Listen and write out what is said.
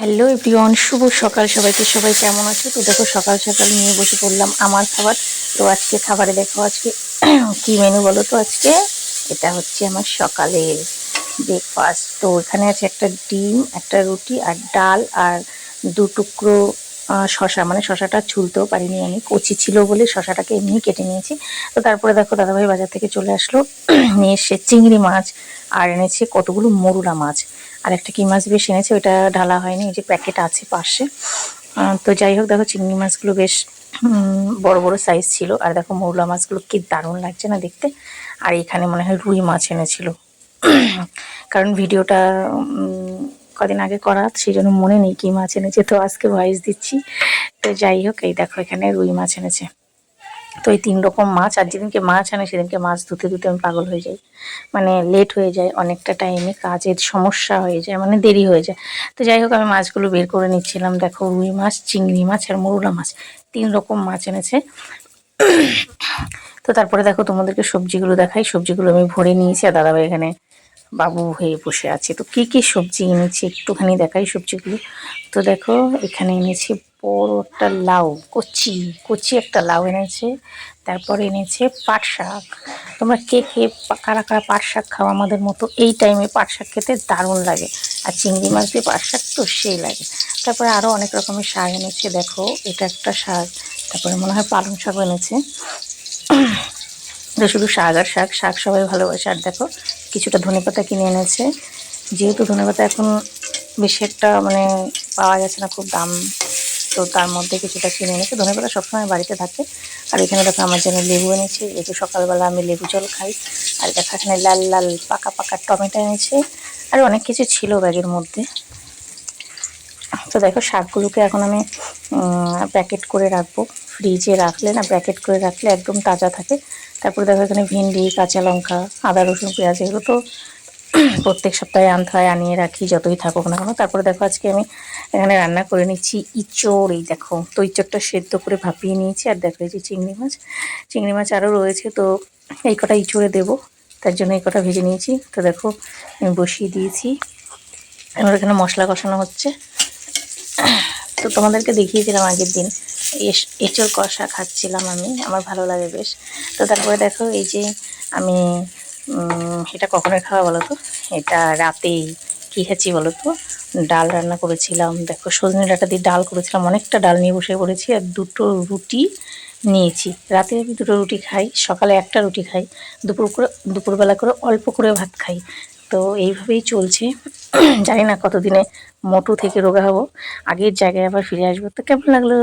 Hello everyone, শুভ সকাল সবাইকে। সবাই কেমন আছো? তো দেখো সকাল সকাল নিয়ে বসে পড়লাম আমার খাবার। তো আজকে খাবারে দেখো আজকে কি মেনু বলো তো। আজকে এটা হচ্ছে আমার সকালের ব্রেকফাস্ট। তো এখানে আছে একটা ডিম, একটা রুটি আর ডাল আর দু টুকরো শশা। মানে শশাটা ছুলতেও পারিনি আমি, কচি ছিল বলে শশাটাকে এমনি কেটে নিয়েছি। তো তারপরে দেখো দাদাভাই বাজার থেকে চলে আসলো, নিয়ে এসে চিংড়ি মাছ আর এনেছে কতগুলো মরুলা মাছ। আর একটা কি মাছ বেশ এনেছে, ওটা ঢালা হয়নি, এই যে প্যাকেট আছে পাশে। তো যাই হোক, দেখো চিংড়ি মাছগুলো বেশ বড় বড় সাইজ ছিল। আর দেখো মৌলা মাছগুলো কি দারুণ লাগছে না দেখতে। আর এখানে মনে হয় রুই মাছ এনেছিল, কারণ ভিডিওটা কদিন আগে করা, সেই জন্য মনে নেই কি মাছ এনেছে। তো আজকে ভয়েস দিচ্ছি। তো যাই হোক, এই দেখো এখানে রুই মাছ এনেছে। তো এই 3 রকম মাছ। আর যেদিনকে মাছ আনে সেদিনকে মাছ ধুতে ধুতে আমি পাগল হয়ে যাই, মানে লেট হয়ে যায় অনেকটা টাইমে, কাজের সমস্যা হয়ে যায়, মানে দেরি হয়ে যায়। তো যাই হোক, আমি মাছগুলো বের করে নিচ্ছিলাম। দেখো রুই মাছ, চিংড়ি মাছ আর মৌরলা মাছ, 3 রকম মাছ এনেছে। তো তারপরে দেখো তোমাদেরকে সবজিগুলো দেখাই। সবজিগুলো আমি ভরে নিয়েছি, আর দাদাভাই এখানে বাবু হয়ে বসে আছে। তো কি কি সবজি এনেছি একটুখানি দেখাই সবজিগুলো। তো দেখো এখানে এনেছি বড় একটা লাউ, কচি কচি একটা লাউ এনেছে। তারপর এনেছে পাট শাক। তোমরা কে কে কারা কারা পাট শাক খাও? আমাদের মতো এই টাইমে পাট শাক খেতে দারুণ লাগে। আর চিংড়ি মাছ দিয়ে পাট শাক তো সেই লাগে। তারপরে আরও অনেক রকমের শাক এনেছে। দেখো এটা একটা শাক, তারপরে মনে হয় পালং শাক এনেছে। তো শুধু শাক আর শাক, শাক সবাই ভালোবাসে। আর দেখো কিছুটা ধনেপাতা কিনে এনেছে, যেহেতু ধনেপাতা এখন বেশি একটা মানে পাওয়া যাচ্ছে না, খুব দাম। তো তার মধ্যে কিছুটা কিনে এনেছে। ধনেপাতা সবসময় বাড়িতে থাকে। আর এখানে দেখো আমার জন্য লেবু এনেছে, যেহেতু সকালবেলা আমি লেবু জল খাই। আর দেখো এখানে লাল লাল পাকা পাকা টমেটো এনেছে। আর অনেক কিছু ছিল ব্যাগের মধ্যে। তো দেখো শাকগুলোকে এখন আমি প্যাকেট করে রাখবো। ফ্রিজে রাখলে না, প্যাকেট করে রাখলে একদম তাজা থাকে। তারপরে দেখো এখানে ভেন্ডি, কাঁচা লঙ্কা, আদা রসুন পেঁয়াজ, এগুলো তো প্রত্যেক সপ্তাহে আনতে হয়, আনিয়ে রাখি যতই থাকুক না কেন। তারপরে দেখো আজকে আমি এখানে রান্না করে নিচ্ছি ইঁচড়। এই দেখো, তো ইঁচড়টা সেদ্ধ করে ভাপিয়ে নিয়েছি। আর দেখো এই যে চিংড়ি মাছ, চিংড়ি মাছ আরও রয়েছে। তো এই কটা ইঁচড়ে দেবো, তার জন্য এই কটা ভেজে নিয়েছি। তো দেখো আমি বসিয়ে দিয়েছি, এবার এখানে মশলা কষানো হচ্ছে। তো তোমাদেরকে দেখিয়েছিলাম আগের দিন এঁচোড় কষা খাচ্ছিলাম আমি, আমার ভালো লাগে বেশ। তো তারপরে দেখো এই যে আমি এটা কখনোই খাওয়া বলো তো, এটা রাতেই কী খাচ্ছি বলো তো, ডাল রান্না করেছিলাম। দেখো সজনে ডাঁটা দিয়ে ডাল করেছিলাম, অনেকটা ডাল নিয়ে বসে পড়েছি। আর 2টো রুটি নিয়েছি। রাতে আমি 2টো রুটি খাই, সকালে একটা রুটি খাই, দুপুরবেলা করে অল্প করে ভাত খাই। তো এইভাবেই চলছে। জানি না কতদিনে মোটু থেকে রোগা হব, আগের জায়গায় আবার ফিরে আসবো। তো কেমন লাগলো?